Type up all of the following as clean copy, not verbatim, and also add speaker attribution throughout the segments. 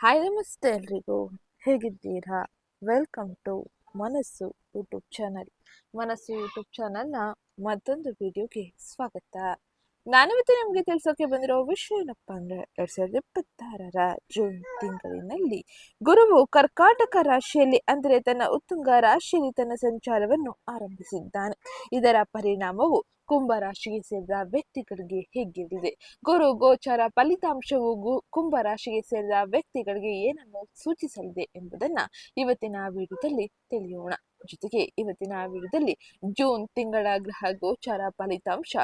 Speaker 1: Hi ನಮಸ್ತೆ ಎಲ್ರಿಗೂ, ಹೇಗಿದ್ದೀರಾ? ವೆಲ್ಕಮ್ ಟು ಮನಸ್ಸು ಯೂಟ್ಯೂಬ್ ಚಾನಲ್. ಮನಸ್ಸು ಯೂಟ್ಯೂಬ್ ಚಾನಲ್ನ ಮತ್ತೊಂದು ವಿಡಿಯೋಗೆ ಸ್ವಾಗತ. ನಾನಿವತ್ತು ನಿಮಗೆ ತಿಳಿಸೋಕೆ ಬಂದಿರೋ ವಿಷಯ ಏನಪ್ಪ ಅಂದರೆ 2026ರ ಜೂನ್ ತಿಂಗಳಿನಲ್ಲಿ ಗುರುವು ಕರ್ಕಾಟಕ ರಾಶಿಯಲ್ಲಿ ಅಂದರೆ ತನ್ನ ಉತ್ತುಂಗ ರಾಶಿಯಲ್ಲಿ ತನ್ನ ಸಂಚಾರವನ್ನು ಆರಂಭಿಸಿದ್ದಾನೆ. ಇದರ ಪರಿಣಾಮವು ಕುಂಭ ರಾಶಿಗೆ ಸೇರಿದ ವ್ಯಕ್ತಿಗಳಿಗೆ ಹೇಗಿರಲಿದೆ? ಗುರು ಗೋಚಾರ ಫಲಿತಾಂಶವು ಕುಂಭ ರಾಶಿಗೆ ಸೇರಿದ ವ್ಯಕ್ತಿಗಳಿಗೆ ಏನನ್ನು ಸೂಚಿಸಲಿದೆ ಎಂಬುದನ್ನ ಇವತ್ತಿನ ವಿಡಿಯೋದಲ್ಲಿ ತಿಳಿಯೋಣ. ಜೊತೆಗೆ ಇವತ್ತಿನ ವಿಡಿಯೋದಲ್ಲಿ ಜೂನ್ ತಿಂಗಳ ಗ್ರಹ ಗೋಚಾರ ಫಲಿತಾಂಶ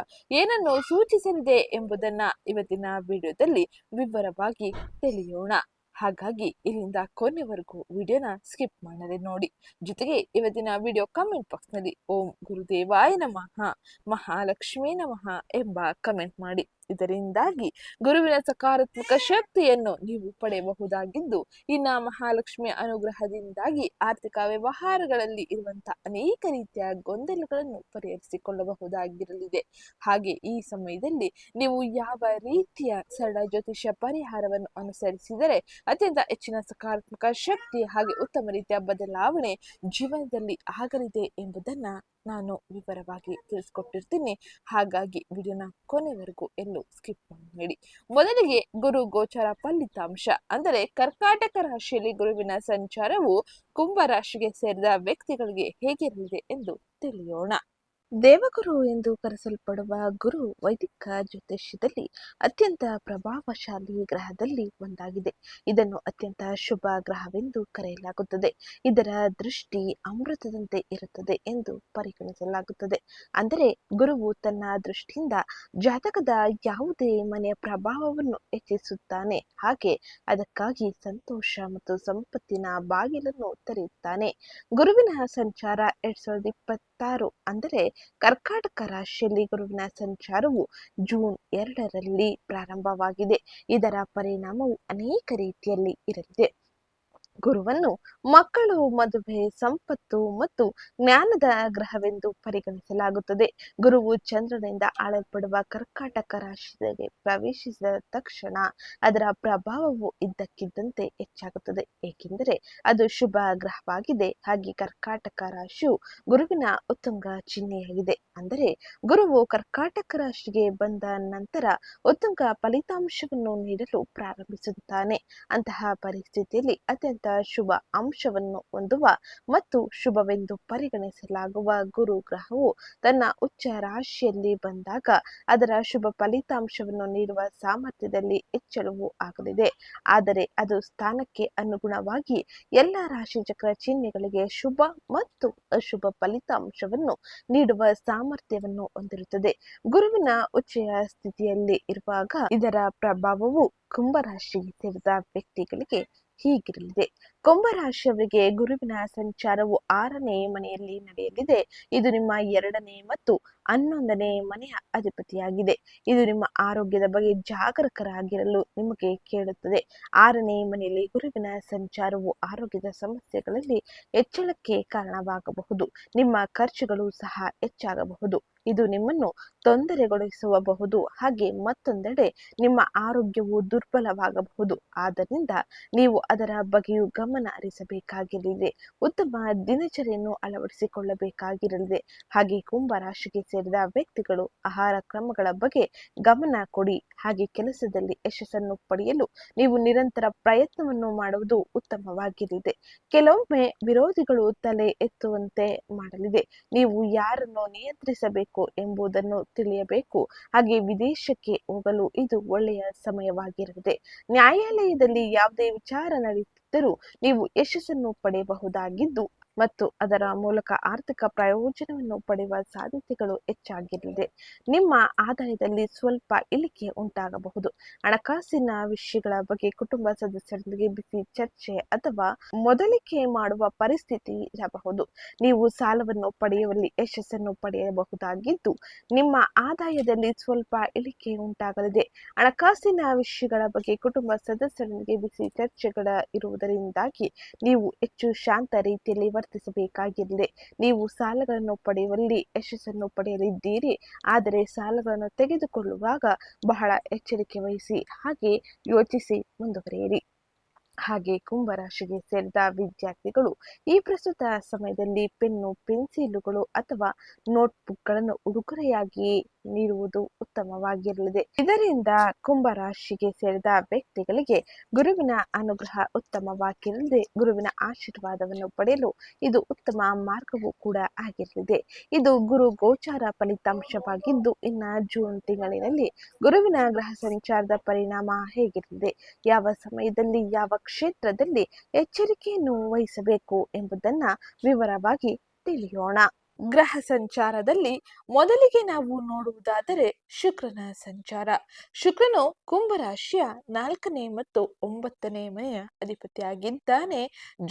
Speaker 1: ಏನನ್ನು ಸೂಚಿಸಲಿದೆ ಎಂಬುದನ್ನ ಇವತ್ತಿನ ವಿಡಿಯೋದಲ್ಲಿ ವಿವರವಾಗಿ ತಿಳಿಯೋಣ. ಹಾಗಾಗಿ ಇಲ್ಲಿಂದ ಕೊನೆವರೆಗೂ ವಿಡಿಯೋನ ಸ್ಕಿಪ್ ಮಾಡದೆ ನೋಡಿ. ಜೊತೆಗೆ ಇವತ್ತಿನ ವಿಡಿಯೋ ಕಮೆಂಟ್ ಬಾಕ್ಸ್ ನಲ್ಲಿ ಓಂ ಗುರುದೇವಾಯ ನಮಃ, ಮಹಾಲಕ್ಷ್ಮೀ ನಮಃ ಎಂಬ ಕಮೆಂಟ್ ಮಾಡಿ. ಇದರಿಂದಾಗಿ ಗುರುವಿನ ಸಕಾರಾತ್ಮಕ ಶಕ್ತಿಯನ್ನು ನೀವು ಪಡೆಯಬಹುದಾಗಿದ್ದು, ಇನ್ನ ಮಹಾಲಕ್ಷ್ಮಿಯ ಅನುಗ್ರಹದಿಂದಾಗಿ ಆರ್ಥಿಕ ವ್ಯವಹಾರಗಳಲ್ಲಿ ಇರುವಂತಹ ಅನೇಕ ರೀತಿಯ ಗೊಂದಲಗಳನ್ನು ಪರಿಹರಿಸಿಕೊಳ್ಳಬಹುದಾಗಿರಲಿದೆ. ಹಾಗೆ ಈ ಸಮಯದಲ್ಲಿ ನೀವು ಯಾವ ರೀತಿಯ ಸರಳ ಜ್ಯೋತಿಷ್ಯ ಪರಿಹಾರವನ್ನು ಅನುಸರಿಸಿದರೆ ಅತ್ಯಂತ ಹೆಚ್ಚಿನ ಸಕಾರಾತ್ಮಕ ಶಕ್ತಿ ಹಾಗೆ ಉತ್ತಮ ರೀತಿಯ ಬದಲಾವಣೆ ಜೀವನದಲ್ಲಿ ಆಗಲಿದೆ ಎಂಬುದನ್ನ ನಾನು ವಿವರವಾಗಿ ತಿಳಿಸ್ಕೊಟ್ಟಿರ್ತೀನಿ. ಹಾಗಾಗಿ ವಿಡಿಯೋನ ಕೊನೆವರೆಗೂ ಎಲ್ಲೂ ಸ್ಕಿಪ್ ಮಾಡಿ. ಮೊದಲಿಗೆ ಗುರು ಗೋಚಾರ ಫಲಿತಾಂಶ ಅಂದರೆ ಕರ್ಕಾಟಕ ರಾಶಿಯಲ್ಲಿ ಗುರುವಿನ ಸಂಚಾರವು ಕುಂಭ ರಾಶಿಗೆ ಸೇರಿದ ವ್ಯಕ್ತಿಗಳಿಗೆ ಹೇಗಿರಲಿದೆ ಎಂದು ತಿಳಿಯೋಣ. ದೇವಗುರು ಎಂದು ಕರೆಸಲ್ಪಡುವ ಗುರು ವೈದಿಕ ಜ್ಯೋತಿಷ್ಯದಲ್ಲಿ ಅತ್ಯಂತ ಪ್ರಭಾವಶಾಲಿ ಗ್ರಹದಲ್ಲಿ ಒಂದಾಗಿದೆ. ಇದನ್ನು ಅತ್ಯಂತ ಶುಭ ಗ್ರಹವೆಂದು ಕರೆಯಲಾಗುತ್ತದೆ. ಇದರ ದೃಷ್ಟಿ ಅಮೃತದಂತೆ ಇರುತ್ತದೆ ಎಂದು ಪರಿಗಣಿಸಲಾಗುತ್ತದೆ. ಅಂದರೆ ಗುರುವು ತನ್ನ ದೃಷ್ಟಿಯಿಂದ ಜಾತಕದ ಯಾವುದೇ ಮನೆಯ ಪ್ರಭಾವವನ್ನು ಹೆಚ್ಚಿಸುತ್ತಾನೆ, ಹಾಗೆ ಅದಕ್ಕಾಗಿ ಸಂತೋಷ ಮತ್ತು ಸಂಪತ್ತಿನ ಬಾಗಿಲನ್ನು ತೆರೆಯುತ್ತಾನೆ. ಗುರುವಿನ ಸಂಚಾರ 2026 ಅಂದರೆ ಕರ್ಕಾಟಕ ರಾಶಿಯಲ್ಲಿ ಗುರುವಿನ ಸಂಚಾರವು ಜೂನ್ 2ರಲ್ಲಿ ಪ್ರಾರಂಭವಾಗಿದೆ. ಇದರ ಪರಿಣಾಮವು ಅನೇಕ ರೀತಿಯಲ್ಲಿ ಇರಲಿದೆ. ಗುರುವನ್ನು ಮಕ್ಕಳು, ಮದುವೆ, ಸಂಪತ್ತು ಮತ್ತು ಜ್ಞಾನದ ಗ್ರಹವೆಂದು ಪರಿಗಣಿಸಲಾಗುತ್ತದೆ. ಗುರುವು ಚಂದ್ರನಿಂದ ಆಳಲ್ಪಡುವ ಕರ್ಕಾಟಕ ರಾಶಿಗೆ ಪ್ರವೇಶಿಸಿದ ತಕ್ಷಣ ಅದರ ಪ್ರಭಾವವು ಇದ್ದಕ್ಕಿದ್ದಂತೆ ಹೆಚ್ಚಾಗುತ್ತದೆ, ಏಕೆಂದರೆ ಅದು ಶುಭ ಗ್ರಹವಾಗಿದೆ. ಹಾಗೆ ಕರ್ಕಾಟಕ ರಾಶಿಯು ಗುರುವಿನ ಉತ್ತುಂಗ ಚಿಹ್ನೆಯಾಗಿದೆ. ಅಂದರೆ ಗುರುವು ಕರ್ಕಾಟಕ ರಾಶಿಗೆ ಬಂದ ನಂತರ ಉತ್ತುಂಗ ಫಲಿತಾಂಶವನ್ನು ನೀಡಲು ಪ್ರಾರಂಭಿಸುತ್ತಾನೆ. ಅಂತಹ ಪರಿಸ್ಥಿತಿಯಲ್ಲಿ ಅತ್ಯಂತ ಶುಭ ಅಂಶವನ್ನು ಹೊಂದುವ ಮತ್ತು ಶುಭವೆಂದು ಪರಿಗಣಿಸಲಾಗುವ ಗುರು ಗ್ರಹವು ತನ್ನ ಉಚ್ಚ ರಾಶಿಯಲ್ಲಿ ಬಂದಾಗ ಅದರ ಶುಭ ಫಲಿತಾಂಶವನ್ನು ನೀಡುವ ಸಾಮರ್ಥ್ಯದಲ್ಲಿ ಹೆಚ್ಚಳವು ಆಗಲಿದೆ. ಆದರೆ ಅದು ಸ್ಥಾನಕ್ಕೆ ಅನುಗುಣವಾಗಿ ಎಲ್ಲ ರಾಶಿ ಚಕ್ರ ಚಿಹ್ನೆಗಳಿಗೆ ಶುಭ ಮತ್ತು ಅಶುಭ ಫಲಿತಾಂಶವನ್ನು ನೀಡುವ ಸಾಮರ್ಥ್ಯವನ್ನು ಹೊಂದಿರುತ್ತದೆ. ಗುರುವಿನ ಉಚ್ಚಯ ಸ್ಥಿತಿಯಲ್ಲಿ ಇರುವಾಗ ಇದರ ಪ್ರಭಾವವು ಕುಂಭರಾಶಿಗೆ ಸೇರಿದ ವ್ಯಕ್ತಿಗಳಿಗೆ ಹೀಗಿರಲಿದೆ. ಕುಂಭರಾಶಿಯವರಿಗೆ ಗುರುವಿನ ಸಂಚಾರವು 6ನೇ ಮನೆಯಲ್ಲಿ ನಡೆಯಲಿದೆ. ಇದು ನಿಮ್ಮ 2ನೇ ಮತ್ತು 11ನೇ ಮನೆಯ ಅಧಿಪತಿಯಾಗಿದೆ. ಇದು ನಿಮ್ಮ ಆರೋಗ್ಯದ ಬಗ್ಗೆ ಜಾಗರೂಕರಾಗಿರಲು ನಿಮಗೆ ಕೇಳುತ್ತದೆ. 6ನೇ ಮನೆಯಲ್ಲಿ ಗುರುವಿನ ಸಂಚಾರವು ಆರೋಗ್ಯದ ಸಮಸ್ಯೆಗಳಲ್ಲಿ ಹೆಚ್ಚಳಕ್ಕೆ ಕಾರಣವಾಗಬಹುದು. ನಿಮ್ಮ ಖರ್ಚುಗಳು ಸಹ ಹೆಚ್ಚಾಗಬಹುದು. ಇದು ನಿಮ್ಮನ್ನು ತೊಂದರೆಗೊಳಿಸಬಹುದು. ಹಾಗೆ ಮತ್ತೊಂದೆಡೆ ನಿಮ್ಮ ಆರೋಗ್ಯವು ದುರ್ಬಲವಾಗಬಹುದು. ಆದ್ದರಿಂದ ನೀವು ಅದರ ಬಗ್ಗೆಯೂ ಗಮನ ಹರಿಸಬೇಕಾಗಿರಲಿದೆ. ಉತ್ತಮ ದಿನಚರಿಯನ್ನು ಅಳವಡಿಸಿಕೊಳ್ಳಬೇಕಾಗಿರಲಿದೆ. ಹಾಗೆ ಕುಂಭ ರಾಶಿಗೆ ಸೇರಿದ ವ್ಯಕ್ತಿಗಳು ಆಹಾರ ಕ್ರಮಗಳ ಬಗ್ಗೆ ಗಮನ ಕೊಡಿ. ಹಾಗೆ ಕೆಲಸದಲ್ಲಿ ಯಶಸ್ಸನ್ನು ಪಡೆಯಲು ನೀವು ನಿರಂತರ ಪ್ರಯತ್ನವನ್ನು ಮಾಡುವುದು ಉತ್ತಮವಾಗಿರಲಿದೆ. ಕೆಲವೊಮ್ಮೆ ವಿರೋಧಿಗಳು ತಲೆ ಎತ್ತುವಂತೆ ಮಾಡಲಿದೆ. ನೀವು ಯಾರನ್ನು ನಿಯಂತ್ರಿಸಬೇಕು ಎಂಬುದನ್ನು ತಿಳಿಯಬೇಕು. ಹಾಗೆ ವಿದೇಶಕ್ಕೆ ಹೋಗಲು ಇದು ಒಳ್ಳೆಯ ಸಮಯವಾಗಿರಲಿದೆ. ನ್ಯಾಯಾಲಯದಲ್ಲಿ ಯಾವುದೇ ವಿಚಾರ ನಡೆಯುತ್ತಿದ್ದರೂ ನೀವು ಯಶಸ್ಸನ್ನು ಪಡೆಯಬಹುದಾಗಿದ್ದು ಮತ್ತು ಅದರ ಮೂಲಕ ಆರ್ಥಿಕ ಪ್ರಯೋಜನವನ್ನು ಪಡೆಯುವ ಸಾಧ್ಯತೆಗಳು ಹೆಚ್ಚಾಗಿರಲಿದೆ. ನಿಮ್ಮ ಆದಾಯದಲ್ಲಿ ಸ್ವಲ್ಪ ಇಳಿಕೆ ಉಂಟಾಗಬಹುದು. ಹಣಕಾಸಿನ ವಿಷಯಗಳ ಬಗ್ಗೆ ಕುಟುಂಬ ಸದಸ್ಯರೊಂದಿಗೆ ಬಿಸಿ ಚರ್ಚೆ ಅಥವಾ ಮೊದಲಿಕೆ ಮಾಡುವ ಪರಿಸ್ಥಿತಿ ಇರಬಹುದು. ನೀವು ಸಾಲವನ್ನು ಪಡೆಯುವಲ್ಲಿ ಯಶಸ್ಸನ್ನು ಪಡೆಯಬಹುದಾಗಿದ್ದು ನಿಮ್ಮ ಆದಾಯದಲ್ಲಿ ಸ್ವಲ್ಪ ಇಳಿಕೆ ಉಂಟಾಗಲಿದೆ. ಹಣಕಾಸಿನ ವಿಷಯಗಳ ಬಗ್ಗೆ ಕುಟುಂಬ ಸದಸ್ಯರೊಂದಿಗೆ ಬಿಸಿ ಚರ್ಚೆಗಳ ಇರುವುದರಿಂದಾಗಿ ನೀವು ಹೆಚ್ಚು ಶಾಂತ ರೀತಿಯಲ್ಲಿ ವರ್ತಿಸಬೇಕಾಗಿರಲಿದೆ. ನೀವು ಸಾಲಗಳನ್ನು ಪಡೆಯುವಲ್ಲಿ ಯಶಸ್ಸನ್ನು ಪಡೆಯಲಿದ್ದೀರಿ. ಆದರೆ ಸಾಲಗಳನ್ನು ತೆಗೆದುಕೊಳ್ಳುವಾಗ ಬಹಳ ಎಚ್ಚರಿಕೆ ವಹಿಸಿ, ಹಾಗೆ ಯೋಚಿಸಿ ಮುಂದುವರಿಯಿರಿ. ಹಾಗೆ ಕುಂಭರಾಶಿಗೆ ಸೇರಿದ ವಿದ್ಯಾರ್ಥಿಗಳು ಈ ಪ್ರಸ್ತುತ ಸಮಯದಲ್ಲಿ ಪೆನ್ನು ಪೆನ್ಸಿಲುಗಳು ಅಥವಾ ನೋಟ್ಬುಕ್ಗಳನ್ನು ಉಡುಗೊರೆಯಾಗಿ ನೀಡುವುದು ಉತ್ತಮವಾಗಿರಲಿದೆ. ಇದರಿಂದ ಕುಂಭರಾಶಿಗೆ ಸೇರಿದ ವ್ಯಕ್ತಿಗಳಿಗೆ ಗುರುವಿನ ಅನುಗ್ರಹ ಉತ್ತಮವಾಗಿರಲಿದೆ. ಗುರುವಿನ ಆಶೀರ್ವಾದವನ್ನು ಪಡೆಯಲು ಇದು ಉತ್ತಮ ಮಾರ್ಗವೂ ಕೂಡ ಆಗಿರಲಿದೆ. ಇದು ಗುರು ಗೋಚಾರ ಫಲಿತಾಂಶವಾಗಿದ್ದು, ಇನ್ನ ಜೂನ್ ತಿಂಗಳಿನಲ್ಲಿ ಗುರುವಿನ ಗ್ರಹ ಸಂಚಾರದ ಪರಿಣಾಮ ಹೇಗಿರಲಿದೆ, ಯಾವ ಸಮಯದಲ್ಲಿ ಯಾವ ಕ್ಷೇತ್ರದಲ್ಲಿ ಎಚ್ಚರಿಕೆಯನ್ನು ವಹಿಸಬೇಕು ಎಂಬುದನ್ನ ವಿವರವಾಗಿ ತಿಳಿಯೋಣ. ಗ್ರಹ ಸಂಚಾರದಲ್ಲಿ ಮೊದಲಿಗೆ ನಾವು ನೋಡುವುದಾದರೆ ಶುಕ್ರನ ಸಂಚಾರ. ಶುಕ್ರನು ಕುಂಭರಾಶಿಯ 4ನೇ ಮತ್ತು 9ನೇ ಮನೆಯ ಅಧಿಪತಿಯಾಗಿದ್ದಾನೆ.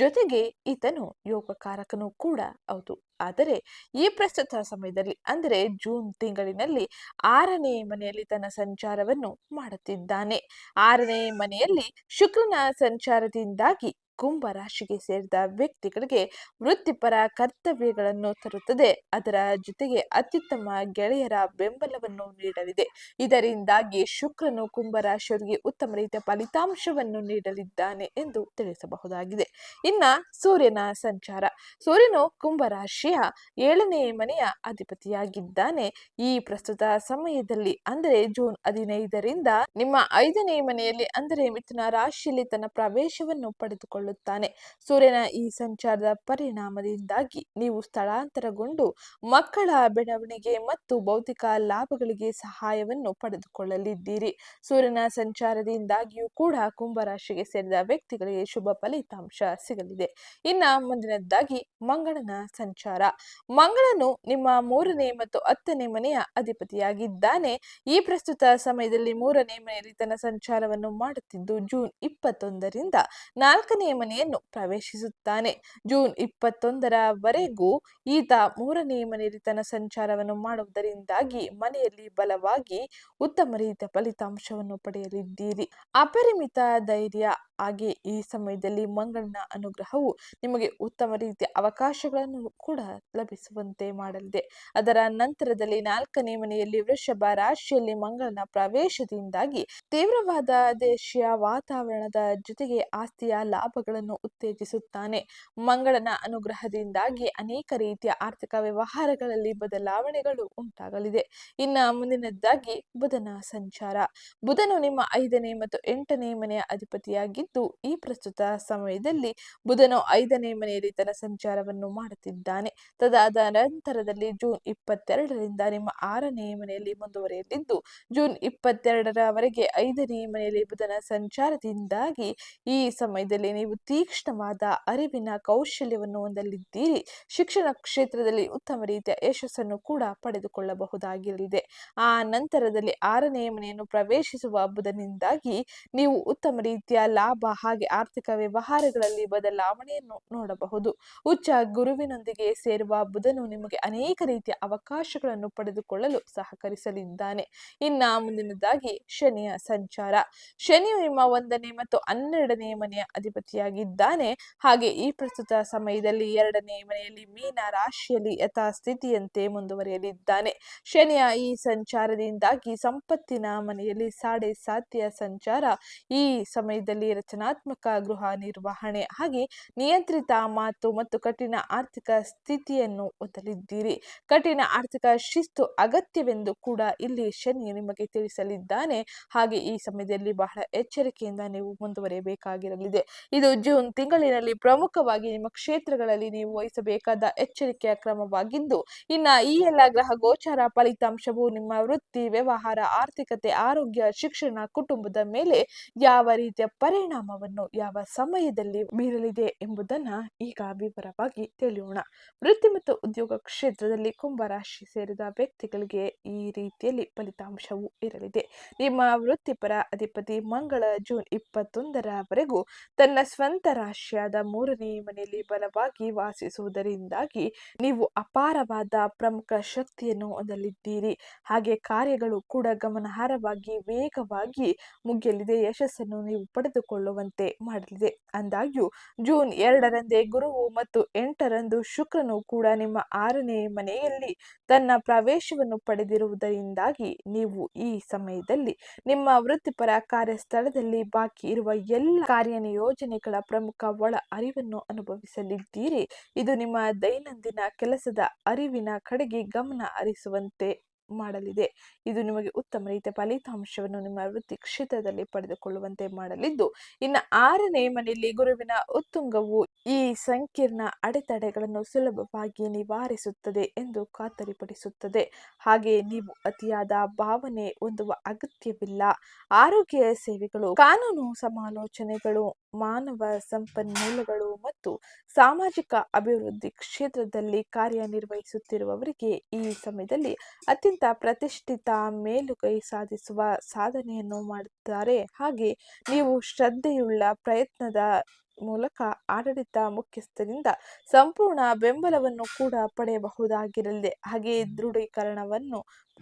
Speaker 1: ಜೊತೆಗೆ ಈತನು ಯೋಗಕಾರಕನು ಕೂಡ ಹೌದು. ಆದರೆ ಈ ಪ್ರಸ್ತುತ ಸಮಯದಲ್ಲಿ ಅಂದರೆ ಜೂನ್ ತಿಂಗಳಿನಲ್ಲಿ 6ನೇ ಮನೆಯಲ್ಲಿ ತನ್ನ ಸಂಚಾರವನ್ನು ಮಾಡುತ್ತಿದ್ದಾನೆ. 6ನೇ ಮನೆಯಲ್ಲಿ ಶುಕ್ರನ ಸಂಚಾರದಿಂದಾಗಿ ಕುಂಭ ರಾಶಿಗೆ ಸೇರಿದ ವ್ಯಕ್ತಿಗಳಿಗೆ ವೃತ್ತಿಪರ ಕರ್ತವ್ಯಗಳನ್ನು ತರುತ್ತದೆ. ಅದರ ಜೊತೆಗೆ ಅತ್ಯುತ್ತಮ ಗೆಳೆಯರ ಬೆಂಬಲವನ್ನು ನೀಡಲಿದೆ. ಇದರಿಂದಾಗಿ ಶುಕ್ರನು ಕುಂಭರಾಶಿಯವರಿಗೆ ಉತ್ತಮ ರೀತಿಯ ಫಲಿತಾಂಶವನ್ನು ನೀಡಲಿದ್ದಾನೆ ಎಂದು ತಿಳಿಸಬಹುದಾಗಿದೆ. ಇನ್ನ ಸೂರ್ಯನ ಸಂಚಾರ. ಸೂರ್ಯನು ಕುಂಭರಾಶಿಯ 7ನೇ ಮನೆಯ ಅಧಿಪತಿಯಾಗಿದ್ದಾನೆ. ಈ ಪ್ರಸ್ತುತ ಸಮಯದಲ್ಲಿ ಅಂದರೆ ಜೂನ್ 15ರಿಂದ ನಿಮ್ಮ 5ನೇ ಮನೆಯಲ್ಲಿ ಅಂದರೆ ಮಿಥುನ ರಾಶಿಯಲ್ಲಿ ತನ್ನ ಪ್ರವೇಶವನ್ನು ಪಡೆದುಕೊಳ್ಳುತ್ತಾನೆ. ಸೂರ್ಯನ ಈ ಸಂಚಾರದ ಪರಿಣಾಮದಿಂದಾಗಿ ನೀವು ಸ್ಥಳಾಂತರಗೊಂಡು ಮಕ್ಕಳ ಬೆಳವಣಿಗೆ ಮತ್ತು ಭೌತಿಕ ಲಾಭಗಳಿಗೆ ಸಹಾಯವನ್ನು ಪಡೆದುಕೊಳ್ಳಲಿದ್ದೀರಿ. ಸೂರ್ಯನ ಸಂಚಾರದಿಂದಾಗಿಯೂ ಕೂಡ ಕುಂಭರಾಶಿಗೆ ಸೇರಿದ ವ್ಯಕ್ತಿಗಳಿಗೆ ಶುಭ ಫಲಿತಾಂಶ ಸಿಗಲಿದೆ. ಇನ್ನ ಮುಂದಿನದ್ದಾಗಿ ಮಂಗಳನ ಸಂಚಾರ. ಮಂಗಳನು ನಿಮ್ಮ 3ನೇ ಮತ್ತು 10ನೇ ಮನೆಯ ಅಧಿಪತಿಯಾಗಿದ್ದಾನೆ. ಈ ಪ್ರಸ್ತುತ ಸಮಯದಲ್ಲಿ 3ನೇ ಮನೆಯಲ್ಲಿ ತನ್ನ ಸಂಚಾರವನ್ನು ಮಾಡುತ್ತಿದ್ದು ಜೂನ್ 21ರಿಂದ 4ನೇ ಮನೆಯನ್ನು ಪ್ರವೇಶಿಸುತ್ತಾನೆ. ಜೂನ್ 21ರವರೆಗೂ ಈತ 3ನೇ ಮನೆಯಲ್ಲಿ ತನ್ನ ಸಂಚಾರವನ್ನು ಮಾಡುವುದರಿಂದಾಗಿ ಮನೆಯಲ್ಲಿ ಬಲವಾಗಿ ಉತ್ತಮ ರೀತಿಯ ಫಲಿತಾಂಶವನ್ನು ಪಡೆಯಲಿದ್ದೀರಿ. ಅಪರಿಮಿತ ಧೈರ್ಯ ಹಾಗೆ ಈ ಸಮಯದಲ್ಲಿ ಮಂಗಳನ ಅನುಗ್ರಹವು ನಿಮಗೆ ಉತ್ತಮ ರೀತಿಯ ಅವಕಾಶಗಳನ್ನು ಕೂಡ ಲಭಿಸುವಂತೆ ಮಾಡಲಿದೆ. ಅದರ ನಂತರದಲ್ಲಿ 4ನೇ ಮನೆಯಲ್ಲಿ ವೃಷಭ ರಾಶಿಯಲ್ಲಿ ಮಂಗಳನ ಪ್ರವೇಶದಿಂದಾಗಿ ತೀವ್ರವಾದ ದೇಶೀಯ ವಾತಾವರಣದ ಜೊತೆಗೆ ಆಸ್ತಿಯ ಲಾಭಗಳನ್ನು ಉತ್ತೇಜಿಸುತ್ತಾನೆ. ಮಂಗಳನ ಅನುಗ್ರಹದಿಂದಾಗಿ ಅನೇಕ ರೀತಿಯ ಆರ್ಥಿಕ ವ್ಯವಹಾರಗಳಲ್ಲಿ ಬದಲಾವಣೆಗಳು ಉಂಟಾಗಲಿದೆ. ಇನ್ನ ಮುಂದಿನದ್ದಾಗಿ ಬುಧನ ಸಂಚಾರ. ಬುಧನು ನಿಮ್ಮ 5ನೇ ಮತ್ತು 8ನೇ ಮನೆಯ ಅಧಿಪತಿಯಾಗಿದ್ದು ಈ ಪ್ರಸ್ತುತ ಸಮಯದಲ್ಲಿ ಬುಧನು 5ನೇ ಮನೆಯಲ್ಲಿ ತನ್ನ ಸಂಚಾರವನ್ನು ಮಾಡುತ್ತಿದ್ದಾನೆ. ತದಾದ ನಂತರದಲ್ಲಿ ಜೂನ್ 22ರಿಂದ ನಿಮ್ಮ 6ನೇ ಮನೆಯಲ್ಲಿ ಮುಂದುವರಿಯಲಿದ್ದು ಜೂನ್ 22ರವರೆಗೆ 5ನೇ ಮನೆಯಲ್ಲಿ ಬುಧನ ಸಂಚಾರದಿಂದಾಗಿ ಈ ಸಮಯದಲ್ಲಿ ನೀವು ತೀಕ್ಷ್ಣವಾದ ಅರಿವಿನ ಕೌಶಲ್ಯವನ್ನು ಹೊಂದಲಿದ್ದೀರಿ. ಶಿಕ್ಷಣ ಕ್ಷೇತ್ರದಲ್ಲಿ ಉತ್ತಮ ರೀತಿಯ ಯಶಸ್ಸನ್ನು ಕೂಡ ಪಡೆದುಕೊಳ್ಳಬಹುದಾಗಿರಲಿದೆ. ಆ ನಂತರದಲ್ಲಿ 6ನೇ ಮನೆಯನ್ನು ಪ್ರವೇಶಿಸುವ ಬುಧನಿಂದಾಗಿ ನೀವು ಉತ್ತಮ ರೀತಿಯ ಲಾಭ ಹಾಗೆ ಆರ್ಥಿಕ ವ್ಯವಹಾರಗಳಲ್ಲಿ ಬದಲಾವಣೆಯನ್ನು ನೋಡಬಹುದು. ಉಚ್ಚ ಗುರುವಿನೊಂದಿಗೆ ಸೇರುವ ಬುಧನು ನಿಮಗೆ ಅನೇಕ ರೀತಿಯ ಅವಕಾಶಗಳನ್ನು ಪಡೆದುಕೊಳ್ಳಲು ಸಹಕರಿಸಲಿದ್ದಾನೆ. ಇನ್ನ ಮುಂದಿನದಾಗಿ ಶನಿಯ ಸಂಚಾರ. ಶನಿಯು ನಿಮ್ಮ 1ನೇ ಮತ್ತು 12ನೇ ಮನೆಯ ಅಧಿಪತಿಯಾಗಿದ್ದಾನೆ. ಹಾಗೆ ಈ ಪ್ರಸ್ತುತ ಸಮಯದಲ್ಲಿ 2ನೇ ಮನೆಯಲ್ಲಿ ಮೀನ ರಾಶಿಯಲ್ಲಿ ಯಥಾಸ್ಥಿತಿಯಂತೆ ಮುಂದುವರಿಯಲಿದ್ದಾನೆ. ಶನಿಯ ಈ ಸಂಚಾರದಿಂದಾಗಿ ಸಂಪತ್ತಿನ ಮನೆಯಲ್ಲಿ ಸಾಡೆ ಸಾತಿಯ ಸಂಚಾರ. ಈ ಸಮಯದಲ್ಲಿ ರಚನಾತ್ಮಕ ಗೃಹ ನಿರ್ವಹಣೆ ಹಾಗೆ ನಿಯಂತ್ರಿತ ಮಾತು ಮತ್ತು ಕಠಿಣ ಆರ್ಥಿಕ ಸ್ಥಿತಿಯನ್ನು ಹೊಂದಲಿದ್ದೀರಿ. ಕಠಿಣ ಆರ್ಥಿಕ ಶಿಸ್ತು ಅಗತ್ಯವೆಂದು ಕೂಡ ಇಲ್ಲಿ ಶನಿ ನಿಮಗೆ ತಿಳಿಸಲಿದ್ದಾನೆ. ಹಾಗೆ ಈ ಸಮಯದಲ್ಲಿ ಬಹಳ ಎಚ್ಚರಿಕೆಯಿಂದ ನೀವು ಮುಂದುವರಿಯಬೇಕಾಗಿರಲಿದೆ. ಇದು ಜೂನ್ ತಿಂಗಳಿನಲ್ಲಿ ಪ್ರಮುಖವಾಗಿ ನಿಮ್ಮ ಕ್ಷೇತ್ರಗಳಲ್ಲಿ ನೀವು ವಹಿಸಬೇಕಾದ ಎಚ್ಚರಿಕೆಯ ಕ್ರಮವಾಗಿದ್ದು, ಇನ್ನ ಈ ಎಲ್ಲ ಗ್ರಹ ಗೋಚಾರ ಫಲಿತಾಂಶವು ನಿಮ್ಮ ವೃತ್ತಿ, ವ್ಯವಹಾರ, ಆರ್ಥಿಕತೆ, ಆರೋಗ್ಯ, ಶಿಕ್ಷಣ, ಕುಟುಂಬದ ಮೇಲೆ ಯಾವ ರೀತಿಯ ಪರಿಣಾಮವನ್ನು ಯಾವ ಸಮಯದಲ್ಲಿ ಬೀರಲಿದೆ ಎಂಬುದನ್ನ ಈಗ ವಿವರವಾಗಿ ತಿಳಿಯೋಣ. ವೃತ್ತಿ ಮತ್ತು ಉದ್ಯೋಗ ಕ್ಷೇತ್ರದಲ್ಲಿ ಕುಂಭರಾಶಿ ಸೇರಿದ ವ್ಯಕ್ತಿಗಳಿಗೆ ಈ ರೀತಿಯಲ್ಲಿ ಫಲಿತಾಂಶವು ಇರಲಿದೆ. ನಿಮ್ಮ ವೃತ್ತಿಪರ ಅಧಿಪತಿ ಮಂಗಳ ಜೂನ್ 21ರವರೆಗೂ ತನ್ನ ಸ್ವಂತ ರಾಶಿಯಾದ 3ನೇ ಮನೆಯಲ್ಲಿ ಬಲವಾಗಿ ವಾಸಿಸುವುದರಿಂದಾಗಿ ನೀವು ಅಪಾರವಾದ ಪ್ರಮುಖ ಶಕ್ತಿಯನ್ನು ಹೊಂದಲಿದ್ದೀರಿ. ಹಾಗೆ ಕಾರ್ಯಗಳು ಕೂಡ ಗಮನಾರ್ಹವಾಗಿ ವೇಗವಾಗಿ ಮುಗಿಯಲಿದೆ. ಯಶಸ್ಸನ್ನು ನೀವು ಪಡೆದುಕೊಳ್ಳುತ್ತೀರಿ. ಪಡೆದುಕೊಳ್ಳುವಂತೆ ಮಾಡಲಿದೆ. ಅಂದಾಗ್ಯೂ ಜೂನ್ 2ರಂದೇ ಗುರುವು ಮತ್ತು 8ರಂದು ಶುಕ್ರನು ಕೂಡ ನಿಮ್ಮ 6ನೇ ಮನೆಯಲ್ಲಿ ತನ್ನ ಪ್ರವೇಶವನ್ನು ಪಡೆದಿರುವುದರಿಂದಾಗಿ ನೀವು ಈ ಸಮಯದಲ್ಲಿ ನಿಮ್ಮ ವೃತ್ತಿಪರ ಕಾರ್ಯಸ್ಥಳದಲ್ಲಿ ಬಾಕಿ ಇರುವ ಎಲ್ಲ ಕಾರ್ಯನಿಯೋಜನೆಗಳ ಪ್ರಮುಖ ಒಳ ಅರಿವನ್ನು ಅನುಭವಿಸಲಿದ್ದೀರಿ. ಇದು ನಿಮ್ಮ ದೈನಂದಿನ ಕೆಲಸದ ಅರಿವಿನ ಕಡೆಗೆ ಗಮನ ಹರಿಸುವಂತೆ ಮಾಡಲಿದೆ. ಇದು ನಿಮಗೆ ಉತ್ತಮ ರೀತಿಯ ಫಲಿತಾಂಶವನ್ನು ನಿಮ್ಮ ವೃತ್ತಿ ಕ್ಷೇತ್ರದಲ್ಲಿ ಪಡೆದುಕೊಳ್ಳುವಂತೆ ಮಾಡಲಿದ್ದು, ಇನ್ನು 6ನೇ ಮನೆಯಲ್ಲಿ ಗುರುವಿನ ಉತ್ತುಂಗವು ಈ ಸಂಕೀರ್ಣ ಅಡೆತಡೆಗಳನ್ನು ಸುಲಭವಾಗಿ ನಿವಾರಿಸುತ್ತದೆ ಎಂದು ಖಾತರಿಪಡಿಸುತ್ತದೆ. ಹಾಗೆ ನೀವು ಅತಿಯಾದ ಭಾವನೆ ಹೊಂದುವ ಅಗತ್ಯವಿಲ್ಲ. ಆರೋಗ್ಯ ಸೇವೆಗಳು, ಕಾನೂನು ಸಮಾಲೋಚನೆಗಳು, ಮಾನವ ಸಂಪನ್ಮೂಲಗಳು ಮತ್ತು ಸಾಮಾಜಿಕ ಅಭಿವೃದ್ಧಿ ಕ್ಷೇತ್ರದಲ್ಲಿ ಕಾರ್ಯನಿರ್ವಹಿಸುತ್ತಿರುವವರಿಗೆ ಈ ಸಮಯದಲ್ಲಿ ಅತ್ಯಂತ ಪ್ರತಿಷ್ಠಿತ ಮೇಲುಗೈ ಸಾಧಿಸುವ ಸಾಧನೆಯನ್ನು ಮಾಡುತ್ತಾರೆ. ಹಾಗೆ ನೀವು ಶ್ರದ್ಧೆಯುಳ್ಳ ಪ್ರಯತ್ನದ ಮೂಲಕ ಆಡಳಿತ ಮುಖ್ಯಸ್ಥರಿಂದ ಸಂಪೂರ್ಣ ಬೆಂಬಲವನ್ನು ಕೂಡ ಪಡೆಯಬಹುದಾಗಿರಲಿದೆ. ಹಾಗೆ ದೃಢೀಕರಣವನ್ನು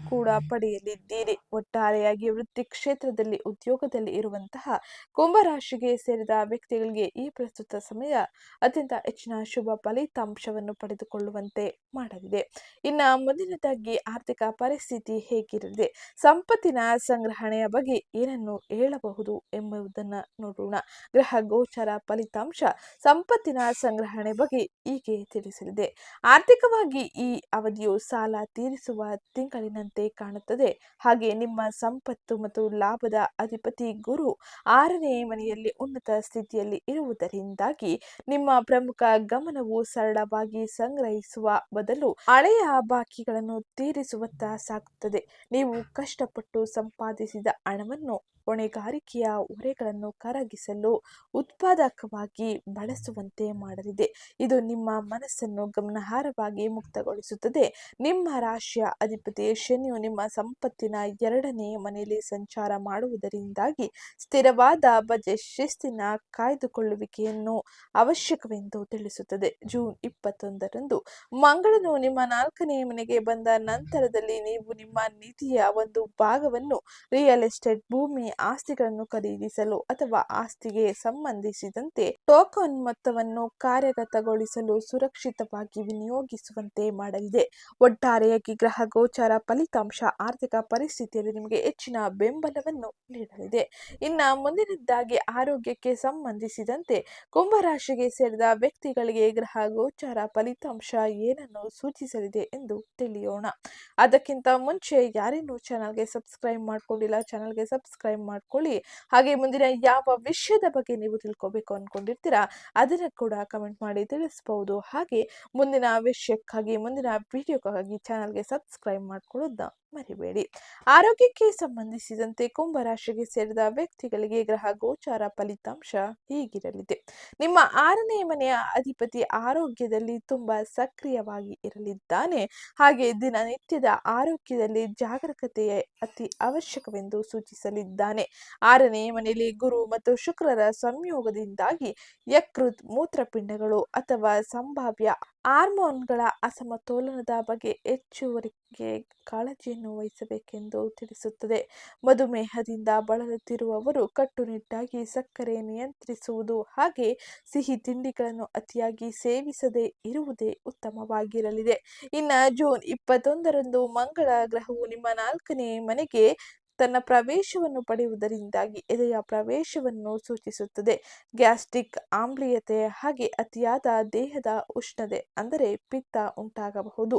Speaker 1: ಕೂಡ ಪಡೆಯಲಿದ್ದೀರಿ. ಒಟ್ಟಾರೆಯಾಗಿ ವೃತ್ತಿ ಕ್ಷೇತ್ರದಲ್ಲಿ ಉದ್ಯೋಗದಲ್ಲಿ ಇರುವಂತಹ ಕುಂಭರಾಶಿಗೆ ಸೇರಿದ ವ್ಯಕ್ತಿಗಳಿಗೆ ಈ ಪ್ರಸ್ತುತ ಸಮಯ ಅತ್ಯಂತ ಹೆಚ್ಚಿನ ಶುಭ ಫಲಿತಾಂಶವನ್ನು ಪಡೆದುಕೊಳ್ಳುವಂತೆ ಮಾಡಲಿದೆ. ಇನ್ನು ಮುಂದಿನದಾಗಿ ಆರ್ಥಿಕ ಪರಿಸ್ಥಿತಿ ಹೇಗಿರಲಿದೆ, ಸಂಪತ್ತಿನ ಸಂಗ್ರಹಣೆಯ ಬಗ್ಗೆ ಏನನ್ನು ಹೇಳಬಹುದು ಎಂಬುದನ್ನು ನೋಡೋಣ. ಗ್ರಹ ಗೋಚರ ಫಲಿತಾಂಶ ಸಂಪತ್ತಿನ ಸಂಗ್ರಹಣೆ ಬಗ್ಗೆ ಹೀಗೆ ತಿಳಿಸಲಿದೆ. ಆರ್ಥಿಕವಾಗಿ ಈ ಅವಧಿಯು ಸಾಲ ತೀರಿಸುವ ತಿಂಗಳಿನಂತೆ ಕಾಣುತ್ತದೆ. ಹಾಗೆ ನಿಮ್ಮ ಸಂಪತ್ತು ಮತ್ತು ಲಾಭದ ಅಧಿಪತಿ ಗುರು 6ನೇ ಮನೆಯಲ್ಲಿ ಉನ್ನತ ಸ್ಥಿತಿಯಲ್ಲಿ ಇರುವುದರಿಂದಾಗಿ ನಿಮ್ಮ ಪ್ರಮುಖ ಗಮನವು ಸರಳವಾಗಿ ಸಂಗ್ರಹಿಸುವ ಬದಲು ಹಳೆಯ ಬಾಕಿಗಳನ್ನು ತೀರಿಸುವತ್ತ ಸಾಗುತ್ತದೆ. ನೀವು ಕಷ್ಟಪಟ್ಟು ಸಂಪಾದಿಸಿದ ಹಣವನ್ನು ಹೊಣೆಗಾರಿಕೆಯ ಹೊರೆಗಳನ್ನು ಕರಗಿಸಲು ಉತ್ಪಾದಕವಾಗಿ ಬಳಸುವಂತೆ ಮಾಡಲಿದೆ. ಇದು ನಿಮ್ಮ ಮನಸ್ಸನ್ನು ಗಮನಾರ್ಹವಾಗಿ ಮುಕ್ತಗೊಳಿಸುತ್ತದೆ. ನಿಮ್ಮ ರಾಶಿಯ ಅಧಿಪತಿ ಶನಿಯು ನಿಮ್ಮ ಸಂಪತ್ತಿನ 2ನೇ ಮನೆಯಲ್ಲಿ ಸಂಚಾರ ಮಾಡುವುದರಿಂದಾಗಿ ಸ್ಥಿರವಾದ ಬಜೆಟ್ ಶಿಸ್ತಿನ ಕಾಯ್ದುಕೊಳ್ಳುವಿಕೆಯನ್ನು ಅವಶ್ಯಕವೆಂದು ತಿಳಿಸುತ್ತದೆ. ಜೂನ್ 21ರಂದು ಮಂಗಳನು ನಿಮ್ಮ 4ನೇ ಮನೆಗೆ ಬಂದ ನಂತರದಲ್ಲಿ ನೀವು ನಿಮ್ಮ ನಿಧಿಯ ಒಂದು ಭಾಗವನ್ನು ರಿಯಲ್ ಎಸ್ಟೇಟ್, ಭೂಮಿ, ಆಸ್ತಿಗಳನ್ನು ಖರೀದಿಸಲು ಅಥವಾ ಆಸ್ತಿಗೆ ಸಂಬಂಧಿಸಿದಂತೆ ಟೋಕನ್ ಮೊತ್ತವನ್ನು ಕಾರ್ಯಗತಗೊಳಿಸಲು ಸುರಕ್ಷಿತವಾಗಿ ವಿನಿಯೋಗಿಸುವಂತೆ ಮಾಡಲಿದೆ. ಒಟ್ಟಾರೆಯಾಗಿ ಗ್ರಹ ಗೋಚಾರ ಫಲಿತಾಂಶ ಆರ್ಥಿಕ ಪರಿಸ್ಥಿತಿಯಲ್ಲಿ ನಿಮಗೆ ಹೆಚ್ಚಿನ ಬೆಂಬಲವನ್ನು ನೀಡಲಿದೆ. ಇನ್ನು ಮುಂದಿನದ್ದಾಗಿ ಆರೋಗ್ಯಕ್ಕೆ ಸಂಬಂಧಿಸಿದಂತೆ ಕುಂಭರಾಶಿಗೆ ಸೇರಿದ ವ್ಯಕ್ತಿಗಳಿಗೆ ಗ್ರಹ ಗೋಚಾರ ಫಲಿತಾಂಶ ಏನನ್ನು ಸೂಚಿಸಲಿದೆ ಎಂದು ತಿಳಿಯೋಣ. ಅದಕ್ಕಿಂತ ಮುಂಚೆ ಯಾರೇನು ಚಾನಲ್ಗೆ ಸಬ್ಸ್ಕ್ರೈಬ್ ಮಾಡ್ಕೊಂಡಿಲ್ಲ, ಚಾನಲ್ಗೆ ಸಬ್ಸ್ಕ್ರೈಬ್ ಮಾಡ್ಕೊಳ್ಳಿ. ಹಾಗೆ ಮುಂದಿನ ಯಾವ ವಿಷಯದ ಬಗ್ಗೆ ನೀವು ತಿಳ್ಕೊಬೇಕು ಅನ್ಕೊಂಡಿರ್ತೀರಾ ಅದನ್ನು ಕೂಡ ಕಮೆಂಟ್ ಮಾಡಿ ತಿಳಿಸಬಹುದು. ಹಾಗೆ ಮುಂದಿನ ವಿಷಯಕ್ಕಾಗಿ, ಮುಂದಿನ ವಿಡಿಯೋಕ್ಕಾಗಿ ಚಾನಲ್ಗೆ ಸಬ್ಸ್ಕ್ರೈಬ್ ಮಾಡ್ಕೊಳ್ಳೋದನ್ನ ಮರಿಬೇಡಿ. ಆರೋಗ್ಯಕ್ಕೆ ಸಂಬಂಧಿಸಿದಂತೆ ಕುಂಭರಾಶಿಗೆ ಸೇರಿದ ವ್ಯಕ್ತಿಗಳಿಗೆ ಗ್ರಹ ಗೋಚಾರ ಫಲಿತಾಂಶ ಹೀಗಿರಲಿದೆ. ನಿಮ್ಮ 6ನೇ ಮನೆಯ ಅಧಿಪತಿ ಆರೋಗ್ಯದಲ್ಲಿ ತುಂಬಾ ಸಕ್ರಿಯವಾಗಿ ಇರಲಿದ್ದಾನೆ. ಹಾಗೆ ದಿನನಿತ್ಯದ ಆರೋಗ್ಯದಲ್ಲಿ ಜಾಗರೂಕತೆಯೇ ಅತಿ ಅವಶ್ಯಕವೆಂದು ಸೂಚಿಸಲಿದ್ದಾನೆ. 6ನೇ ಮನೆಯಲ್ಲಿ ಗುರು ಮತ್ತು ಶುಕ್ರರ ಸಂಯೋಗದಿಂದಾಗಿ ಯಕೃತ್, ಮೂತ್ರಪಿಂಡಗಳು ಅಥವಾ ಸಂಭಾವ್ಯ ಹಾರ್ಮೋನ್ಗಳ ಅಸಮತೋಲನದ ಬಗ್ಗೆ ಹೆಚ್ಚುವರಿಗೆ ಕಾಳಜಿಯನ್ನು ವಹಿಸಬೇಕೆಂದು ತಿಳಿಸುತ್ತದೆ. ಮಧುಮೇಹದಿಂದ ಬಳಲುತ್ತಿರುವವರು ಕಟ್ಟುನಿಟ್ಟಾಗಿ ಸಕ್ಕರೆ ನಿಯಂತ್ರಿಸುವುದು ಹಾಗೆ ಸಿಹಿ ತಿಂಡಿಗಳನ್ನು ಅತಿಯಾಗಿ ಸೇವಿಸದೇ ಇರುವುದೇ ಉತ್ತಮವಾಗಿರಲಿದೆ. ಇನ್ನು ಜೂನ್ 21ರಂದು ಮಂಗಳ ಗ್ರಹವು ನಿಮ್ಮ 4ನೇ ಮನೆಗೆ ತನ್ನ ಪ್ರವೇಶವನ್ನು ಪಡೆಯುವುದರಿಂದಾಗಿ ಎದೆಯ ಪ್ರವೇಶವನ್ನು ಸೂಚಿಸುತ್ತದೆ. ಗ್ಯಾಸ್ಟ್ರಿಕ್ ಆಮ್ಲೀಯತೆ ಹಾಗೆ ಅತಿಯಾದ ದೇಹದ ಉಷ್ಣತೆ ಅಂದರೆ ಪಿತ್ತ ಉಂಟಾಗಬಹುದು.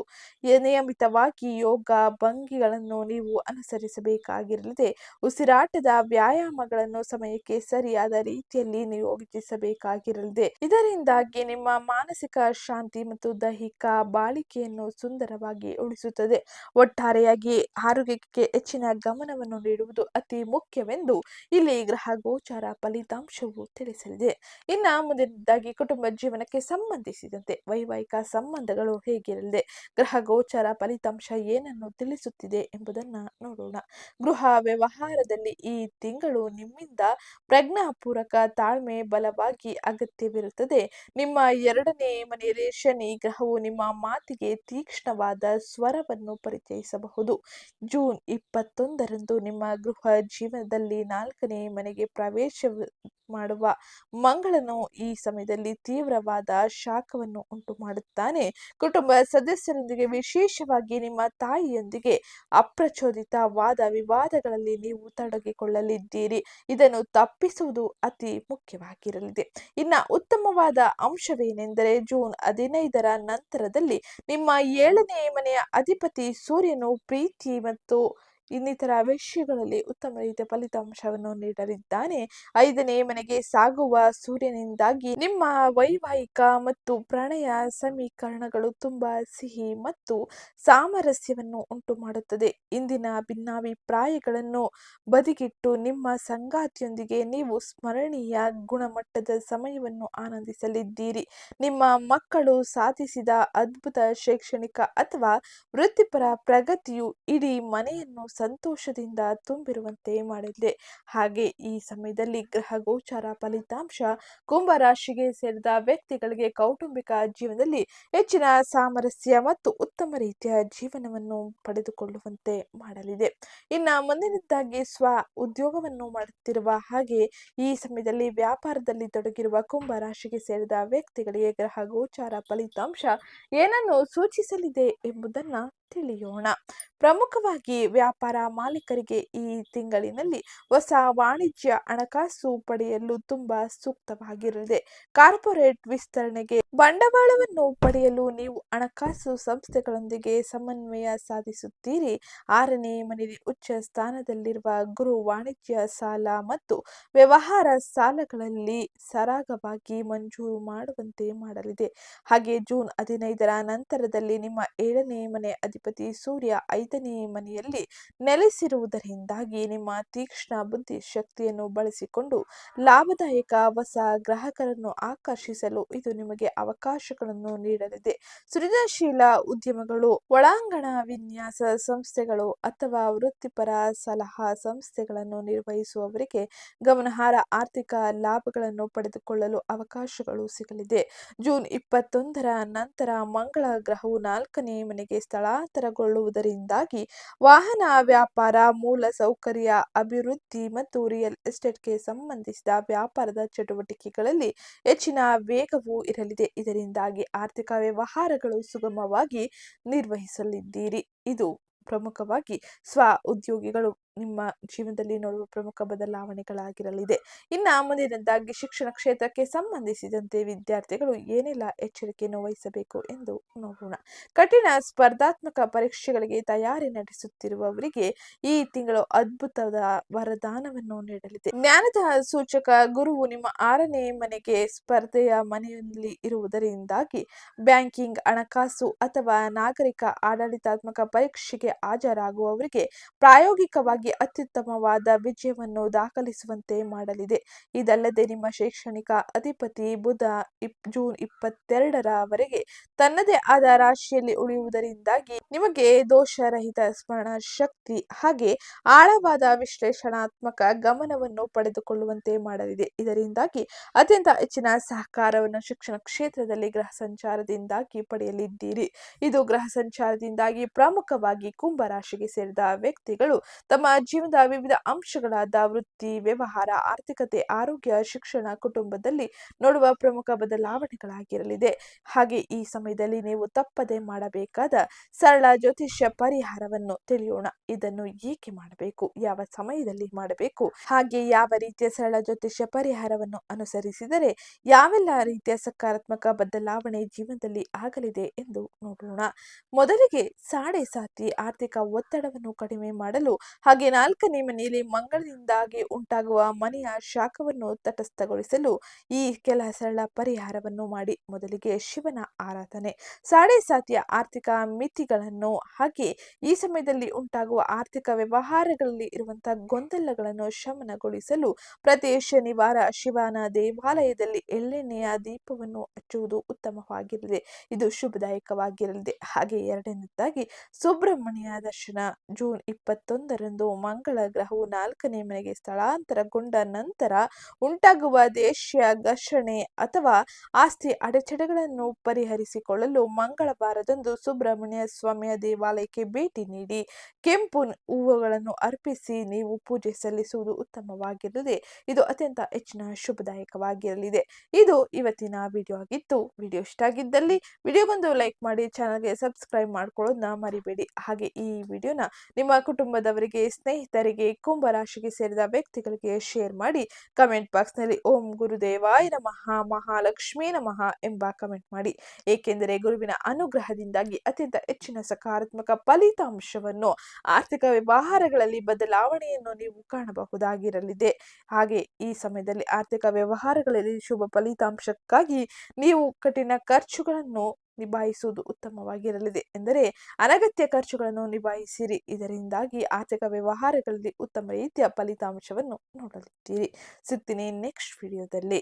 Speaker 1: ನಿಯಮಿತವಾಗಿ ಯೋಗ ಭಂಗಿಗಳನ್ನು ನೀವು ಅನುಸರಿಸಬೇಕಾಗಿರಲಿದೆ. ಉಸಿರಾಟದ ವ್ಯಾಯಾಮಗಳನ್ನು ಸಮಯಕ್ಕೆ ಸರಿಯಾದ ರೀತಿಯಲ್ಲಿ ನಿಯೋಜಿಸಬೇಕಾಗಿರಲಿದೆ. ಇದರಿಂದಾಗಿ ನಿಮ್ಮ ಮಾನಸಿಕ ಶಾಂತಿ ಮತ್ತು ದೈಹಿಕ ಬಾಳಿಕೆಯನ್ನು ಸುಂದರವಾಗಿ ಉಳಿಸುತ್ತದೆ. ಒಟ್ಟಾರೆಯಾಗಿ ಆರೋಗ್ಯಕ್ಕೆ ಹೆಚ್ಚಿನ ಗಮನವನ್ನು ನೀಡುವುದು ಅತಿ ಮುಖ್ಯವೆಂದು ಇಲ್ಲಿ ಗ್ರಹ ಗೋಚಾರ ಫಲಿತಾಂಶವು ತಿಳಿಸಲಿದೆ. ಇನ್ನು ಮುಂದಿನದಾಗಿ ಕುಟುಂಬ ಜೀವನಕ್ಕೆ ಸಂಬಂಧಿಸಿದಂತೆ ವೈವಾಹಿಕ ಸಂಬಂಧಗಳು ಹೇಗಿರಲಿದೆ, ಗ್ರಹ ಗೋಚಾರ ಫಲಿತಾಂಶ ಏನನ್ನು ತಿಳಿಸುತ್ತಿದೆ ಎಂಬುದನ್ನು ನೋಡೋಣ. ಗೃಹ ವ್ಯವಹಾರದಲ್ಲಿ ಈ ತಿಂಗಳು ನಿಮ್ಮಿಂದ ಪ್ರಜ್ಞಾಪೂರ್ವಕ ತಾಳ್ಮೆ ಬಲವಾಗಿ ಅಗತ್ಯವಿರುತ್ತದೆ. ನಿಮ್ಮ 2ನೇ ಮನೆಯಲ್ಲಿ ಶನಿ ಗ್ರಹವು ನಿಮ್ಮ ಮಾತಿಗೆ ತೀಕ್ಷ್ಣವಾದ ಸ್ವರವನ್ನು ಪರಿಚಯಿಸಬಹುದು. ಜೂನ್ 21ರಂದು ನಿಮ್ಮ ಗೃಹ ಜೀವನದಲ್ಲಿ 4ನೇ ಮನೆಗೆ ಪ್ರವೇಶ ಮಾಡುವ ಮಂಗಳನು ಈ ಸಮಯದಲ್ಲಿ ತೀವ್ರವಾದ ಶಾಖವನ್ನು ಉಂಟು ಮಾಡುತ್ತಾನೆ. ಕುಟುಂಬ ಸದಸ್ಯರೊಂದಿಗೆ ವಿಶೇಷವಾಗಿ ನಿಮ್ಮ ತಾಯಿಯೊಂದಿಗೆ ಅಪ್ರಚೋದಿತ ವಾದ ವಿವಾದಗಳಲ್ಲಿ ನೀವು ತೊಡಗಿಕೊಳ್ಳಲಿದ್ದೀರಿ. ಇದನ್ನು ತಪ್ಪಿಸುವುದು ಅತಿ ಮುಖ್ಯವಾಗಿರಲಿದೆ. ಇನ್ನು ಉತ್ತಮವಾದ ಅಂಶವೇನೆಂದರೆ ಜೂನ್ 15ರ ನಂತರದಲ್ಲಿ ನಿಮ್ಮ 7ನೇ ಮನೆಯ ಅಧಿಪತಿ ಸೂರ್ಯನು ಪ್ರೀತಿ ಮತ್ತು ಇನ್ನಿತರ ವಿಷಯಗಳಲ್ಲಿ ಉತ್ತಮ ರೀತಿಯ ಫಲಿತಾಂಶವನ್ನು ನೀಡಲಿದ್ದಾನೆ. 5ನೇ ಮನೆಗೆ ಸಾಗುವ ಸೂರ್ಯನಿಂದಾಗಿ ನಿಮ್ಮ ವೈವಾಹಿಕ ಮತ್ತು ಪ್ರಣಯ ಸಮೀಕರಣಗಳು ತುಂಬಾ ಸಿಹಿ ಮತ್ತು ಸಾಮರಸ್ಯವನ್ನು ಉಂಟು ಮಾಡುತ್ತದೆ. ಇಂದಿನ ಭಿನ್ನಾಭಿಪ್ರಾಯಗಳನ್ನು ಬದಿಗಿಟ್ಟು ನಿಮ್ಮ ಸಂಗಾತಿಯೊಂದಿಗೆ ನೀವು ಸ್ಮರಣೀಯ ಗುಣಮಟ್ಟದ ಸಮಯವನ್ನು ಆನಂದಿಸಲಿದ್ದೀರಿ. ನಿಮ್ಮ ಮಕ್ಕಳು ಸಾಧಿಸಿದ ಅದ್ಭುತ ಶೈಕ್ಷಣಿಕ ಅಥವಾ ವೃತ್ತಿಪರ ಪ್ರಗತಿಯು ಇಡೀ ಮನೆಯನ್ನು ಸಂತೋಷದಿಂದ ತುಂಬಿರುವಂತೆ ಮಾಡಲಿದೆ. ಹಾಗೆ ಈ ಸಮಯದಲ್ಲಿ ಗ್ರಹ ಗೋಚಾರ ಫಲಿತಾಂಶ ಕುಂಭ ರಾಶಿಗೆ ಸೇರಿದ ವ್ಯಕ್ತಿಗಳಿಗೆ ಕೌಟುಂಬಿಕ ಜೀವನದಲ್ಲಿ ಹೆಚ್ಚಿನ ಸಾಮರಸ್ಯ ಮತ್ತು ಉತ್ತಮ ರೀತಿಯ ಜೀವನವನ್ನು ಪಡೆದುಕೊಳ್ಳುವಂತೆ ಮಾಡಲಿದೆ. ಇನ್ನು ಮುಂದಿನದ್ದಾಗಿ ಸ್ವ ಉದ್ಯೋಗವನ್ನು ಮಾಡುತ್ತಿರುವ ಹಾಗೆ ಈ ಸಮಯದಲ್ಲಿ ವ್ಯಾಪಾರದಲ್ಲಿ ತೊಡಗಿರುವ ಕುಂಭ ರಾಶಿಗೆ ಸೇರಿದ ವ್ಯಕ್ತಿಗಳಿಗೆ ಗ್ರಹ ಗೋಚಾರ ಫಲಿತಾಂಶ ಏನನ್ನು ಸೂಚಿಸಲಿದೆ ಎಂಬುದನ್ನು ತಿಳಿಯೋಣ. ಪ್ರಮುಖವಾಗಿ ವ್ಯಾಪಾರ ಮಾಲೀಕರಿಗೆ ಈ ತಿಂಗಳಿನಲ್ಲಿ ಹೊಸ ವಾಣಿಜ್ಯ ಹಣಕಾಸು ಪಡೆಯಲು ತುಂಬಾ ಸೂಕ್ತವಾಗಿರಲಿದೆ. ಕಾರ್ಪೊರೇಟ್ ವಿಸ್ತರಣೆಗೆ ಬಂಡವಾಳವನ್ನು ಪಡೆಯಲು ನೀವು ಹಣಕಾಸು ಸಂಸ್ಥೆಗಳೊಂದಿಗೆ ಸಮನ್ವಯ ಸಾಧಿಸುತ್ತೀರಿ. 6ನೇ ಮನೆಯಲ್ಲಿ ಉಚ್ಚ ಸ್ಥಾನದಲ್ಲಿರುವ ಗುರು ವಾಣಿಜ್ಯ ಸಾಲ ಮತ್ತು ವ್ಯವಹಾರ ಸಾಲಗಳಲ್ಲಿ ಸರಾಗವಾಗಿ ಮಂಜೂರು ಮಾಡುವಂತೆ ಮಾಡಲಿದೆ. ಹಾಗೆ ಜೂನ್ 15ರ ನಂತರದಲ್ಲಿ ನಿಮ್ಮ 7ನೇ ಮನೆ ಅಧಿಪತಿ ಸೂರ್ಯ 5ನೇ ಮನೆಯಲ್ಲಿ ನೆಲೆಸಿರುವುದರಿಂದಾಗಿ ನಿಮ್ಮ ತೀಕ್ಷ್ಣ ಬುದ್ಧಿ ಶಕ್ತಿಯನ್ನು ಬಳಸಿಕೊಂಡು ಲಾಭದಾಯಕ ಹೊಸ ಗ್ರಾಹಕರನ್ನು ಆಕರ್ಷಿಸಲು ಇದು ನಿಮಗೆ ಅವಕಾಶಗಳನ್ನು ನೀಡಲಿದೆ. ಸೃಜನಶೀಲ ಉದ್ಯಮಗಳು, ಒಳಾಂಗಣ ವಿನ್ಯಾಸ ಸಂಸ್ಥೆಗಳು ಅಥವಾ ವೃತ್ತಿಪರ ಸಲಹಾ ಸಂಸ್ಥೆಗಳನ್ನು ನಿರ್ವಹಿಸುವವರಿಗೆ ಗಮನಾರ್ಹ ಆರ್ಥಿಕ ಲಾಭಗಳನ್ನು ಪಡೆದುಕೊಳ್ಳಲು ಅವಕಾಶಗಳು ಸಿಗಲಿದೆ. ಜೂನ್ 21ರ ನಂತರ ಮಂಗಳ ಗ್ರಹವು 4ನೇ ಮನೆಗೆ ಸ್ಥಳಾಂತರಗೊಳ್ಳುವುದರಿಂದಾಗಿ ವಾಹನ ವ್ಯಾಪಾರ, ಮೂಲ ಸೌಕರ್ಯ ಅಭಿವೃದ್ಧಿ ಮತ್ತು ರಿಯಲ್ ಎಸ್ಟೇಟ್ಗೆ ಸಂಬಂಧಿಸಿದ ವ್ಯಾಪಾರದ ಚಟುವಟಿಕೆಗಳಲ್ಲಿ ಹೆಚ್ಚಿನ ವೇಗವೂ ಇರಲಿದೆ. ಇದರಿಂದಾಗಿ ಆರ್ಥಿಕ ವ್ಯವಹಾರಗಳು ಸುಗಮವಾಗಿ ನಿರ್ವಹಿಸಲಿದ್ದೀರಿ. ಇದು ಪ್ರಮುಖವಾಗಿ ಸ್ವ ಉದ್ಯೋಗಿಗಳು ನಿಮ್ಮ ಜೀವನದಲ್ಲಿ ನೋಡುವ ಪ್ರಮುಖ ಬದಲಾವಣೆಗಳಾಗಿರಲಿದೆ. ಇನ್ನು ಮುಂದಿನದ್ದಾಗಿ ಶಿಕ್ಷಣ ಕ್ಷೇತ್ರಕ್ಕೆ ಸಂಬಂಧಿಸಿದಂತೆ ವಿದ್ಯಾರ್ಥಿಗಳು ಏನೆಲ್ಲ ಎಚ್ಚರಿಕೆಯನ್ನು ವಹಿಸಬೇಕು ಎಂದು ನೋಡೋಣ. ಕಠಿಣ ಸ್ಪರ್ಧಾತ್ಮಕ ಪರೀಕ್ಷೆಗಳಿಗೆ ತಯಾರಿ ನಡೆಸುತ್ತಿರುವವರಿಗೆ ಈ ತಿಂಗಳು ಅದ್ಭುತದ ವರದಾನವನ್ನು ನೀಡಲಿದೆ. ಜ್ಞಾನದ ಸೂಚಕ ಗುರುವು ನಿಮ್ಮ 6ನೇ ಮನೆಗೆ ಸ್ಪರ್ಧೆಯ ಮನೆಯಲ್ಲಿ ಇರುವುದರಿಂದಾಗಿ ಬ್ಯಾಂಕಿಂಗ್, ಹಣಕಾಸು ಅಥವಾ ನಾಗರಿಕ ಆಡಳಿತಾತ್ಮಕ ಪರೀಕ್ಷೆಗೆ ಹಾಜರಾಗುವವರಿಗೆ ಪ್ರಾಯೋಗಿಕವಾಗಿ ಅತ್ಯುತ್ತಮವಾದ ವಿಜಯವನ್ನು ದಾಖಲಿಸುವಂತೆ ಮಾಡಲಿದೆ. ಇದಲ್ಲದೆ ನಿಮ್ಮ ಶೈಕ್ಷಣಿಕ ಅಧಿಪತಿ ಬುಧ ಜೂನ್ 22ರವರೆಗೆ ತನ್ನದೇ ಆದ ರಾಶಿಯಲ್ಲಿ ಉಳಿಯುವುದರಿಂದಾಗಿ ನಿಮಗೆ ದೋಷರಹಿತ ಸ್ಮರಣ ಶಕ್ತಿ ಹಾಗೆ ಆಳವಾದ ವಿಶ್ಲೇಷಣಾತ್ಮಕ ಗಮನವನ್ನು ಪಡೆದುಕೊಳ್ಳುವಂತೆ ಮಾಡಲಿದೆ. ಇದರಿಂದಾಗಿ ಅತ್ಯಂತ ಹೆಚ್ಚಿನ ಸಹಕಾರವನ್ನು ಶಿಕ್ಷಣ ಕ್ಷೇತ್ರದಲ್ಲಿ ಗ್ರಹ ಸಂಚಾರದಿಂದಾಗಿ ಪಡೆಯಲಿದ್ದೀರಿ. ಇದು ಗ್ರಹ ಸಂಚಾರದಿಂದಾಗಿ ಪ್ರಮುಖವಾಗಿ ಕುಂಭ ರಾಶಿಗೆ ಸೇರಿದ ವ್ಯಕ್ತಿಗಳು ತಮ್ಮ ಜೀವನದ ವಿವಿಧ ಅಂಶಗಳಾದ ವೃತ್ತಿ, ವ್ಯವಹಾರ, ಆರ್ಥಿಕತೆ, ಆರೋಗ್ಯ, ಶಿಕ್ಷಣ, ಕುಟುಂಬದಲ್ಲಿ ನೋಡುವ ಪ್ರಮುಖ ಬದಲಾವಣೆಗಳಾಗಿರಲಿದೆ. ಹಾಗೆ ಈ ಸಮಯದಲ್ಲಿ ನೀವು ತಪ್ಪದೆ ಮಾಡಬೇಕಾದ ಸರಳ ಜ್ಯೋತಿಷ್ಯ ಪರಿಹಾರವನ್ನು ತಿಳಿಯೋಣ. ಇದನ್ನು ಏಕೆ ಮಾಡಬೇಕು, ಯಾವ ಸಮಯದಲ್ಲಿ ಮಾಡಬೇಕು, ಹಾಗೆ ಯಾವ ರೀತಿಯ ಸರಳ ಜ್ಯೋತಿಷ್ಯ ಪರಿಹಾರವನ್ನು ಅನುಸರಿಸಿದರೆ ಯಾವೆಲ್ಲ ರೀತಿಯ ಸಕಾರಾತ್ಮಕ ಬದಲಾವಣೆ ಜೀವನದಲ್ಲಿ ಆಗಲಿದೆ ಎಂದು ನೋಡೋಣ. ಮೊದಲಿಗೆ ಸಾಡೆ ಸಾತಿ ಆರ್ಥಿಕ ಒತ್ತಡವನ್ನು ಕಡಿಮೆ ಮಾಡಲು ಹಾಗೆ 4ನೇ ಮನೆಯಲ್ಲಿ ಮಂಗಳದಿಂದಾಗಿ ಉಂಟಾಗುವ ಮನೆಯ ಶಾಖವನ್ನು ತಟಸ್ಥಗೊಳಿಸಲು ಈ ಕೆಲ ಸರಳ ಪರಿಹಾರವನ್ನು ಮಾಡಿ. ಮೊದಲಿಗೆ ಶಿವನ ಆರಾಧನೆ, ಸಾಡೆ ಸಾತಿಯ ಆರ್ಥಿಕ ಮಿತಿಗಳನ್ನು ಹಾಗೆ ಈ ಸಮಯದಲ್ಲಿ ಉಂಟಾಗುವ ಆರ್ಥಿಕ ವ್ಯವಹಾರಗಳಲ್ಲಿ ಇರುವಂತಹ ಗೊಂದಲಗಳನ್ನು ಶಮನಗೊಳಿಸಲು ಪ್ರತಿ ಶನಿವಾರ ಶಿವನ ದೇವಾಲಯದಲ್ಲಿ ಎಳ್ಳೆಣ್ಣೆಯ ದೀಪವನ್ನು ಹಚ್ಚುವುದು ಉತ್ತಮವಾಗಿರಲಿದೆ. ಇದು ಶುಭದಾಯಕವಾಗಿರಲಿದೆ. ಹಾಗೆ ಎರಡನೇದಾಗಿ ಸುಬ್ರಹ್ಮಣ್ಯ ದರ್ಶನ ಜೂನ್ 21ರಂದು ಮಂಗಳ ಗ್ರಹವು 4ನೇ ಮನೆಗೆ ಸ್ಥಳಾಂತರಗೊಂಡ ನಂತರ ಉಂಟಾಗುವ ದೇಶೀಯ ಘರ್ಷಣೆ ಅಥವಾ ಆಸ್ತಿ ಅಡೆತಡೆಗಳನ್ನು ಪರಿಹರಿಸಿಕೊಳ್ಳಲು ಮಂಗಳವಾರದಂದು ಸುಬ್ರಹ್ಮಣ್ಯ ಸ್ವಾಮಿಯ ದೇವಾಲಯಕ್ಕೆ ಭೇಟಿ ನೀಡಿ ಕೆಂಪು ಹೂವುಗಳನ್ನು ಅರ್ಪಿಸಿ ನೀವು ಪೂಜೆ ಸಲ್ಲಿಸುವುದು ಉತ್ತಮವಾಗಿರಲಿದೆ. ಇದು ಅತ್ಯಂತ ಹೆಚ್ಚಿನ ಶುಭದಾಯಕವಾಗಿರಲಿದೆ. ಇದು ಇವತ್ತಿನ ವಿಡಿಯೋ ಆಗಿತ್ತು. ವಿಡಿಯೋ ಇಷ್ಟ ಆಗಿದ್ದಲ್ಲಿ ವಿಡಿಯೋಗೊಂದು ಲೈಕ್ ಮಾಡಿ, ಚಾನಲ್ಗೆ ಸಬ್ಸ್ಕ್ರೈಬ್ ಮಾಡ್ಕೊಳ್ಳೋದನ್ನ ಮರಿಬೇಡಿ. ಹಾಗೆ ಈ ವಿಡಿಯೋನ ನಿಮ್ಮ ಕುಟುಂಬದವರಿಗೆ, ಸ್ನೇಹಿತರಿಗೆ, ಕುಂಭ ರಾಶಿಗೆ ಸೇರಿದ ವ್ಯಕ್ತಿಗಳಿಗೆ ಶೇರ್ ಮಾಡಿ. ಕಮೆಂಟ್ ಬಾಕ್ಸ್ನಲ್ಲಿ ಓಂ ಗುರುದೇವಾಯ ನಮಃ, ಮಹಾಲಕ್ಷ್ಮೀ ನಮಃ ಎಂಬ ಕಮೆಂಟ್ ಮಾಡಿ. ಏಕೆಂದರೆ ಗುರುವಿನ ಅನುಗ್ರಹದಿಂದಾಗಿ ಅತ್ಯಂತ ಹೆಚ್ಚಿನ ಸಕಾರಾತ್ಮಕ ಫಲಿತಾಂಶವನ್ನು, ಆರ್ಥಿಕ ವ್ಯವಹಾರಗಳಲ್ಲಿ ಬದಲಾವಣೆಯನ್ನು ನೀವು ಕಾಣಬಹುದಾಗಿರಲಿದೆ. ಹಾಗೆ ಈ ಸಮಯದಲ್ಲಿ ಆರ್ಥಿಕ ವ್ಯವಹಾರಗಳಲ್ಲಿ ಶುಭ ಫಲಿತಾಂಶಕ್ಕಾಗಿ ನೀವು ಕಠಿಣ ಖರ್ಚುಗಳನ್ನು ನಿಭಾಯಿಸುವುದು ಉತ್ತಮವಾಗಿರಲಿದೆ. ಎಂದರೆ ಅನಗತ್ಯ ಖರ್ಚುಗಳನ್ನು ನಿಭಾಯಿಸಿರಿ. ಇದರಿಂದಾಗಿ ಆರ್ಥಿಕ ವ್ಯವಹಾರಗಳಲ್ಲಿ ಉತ್ತಮ ರೀತಿಯ ಫಲಿತಾಂಶವನ್ನು ನೋಡಲಿದ್ದೀರಿ. ಸಿಗ್ತೀನಿ ನೆಕ್ಸ್ಟ್ ವಿಡಿಯೋದಲ್ಲಿ.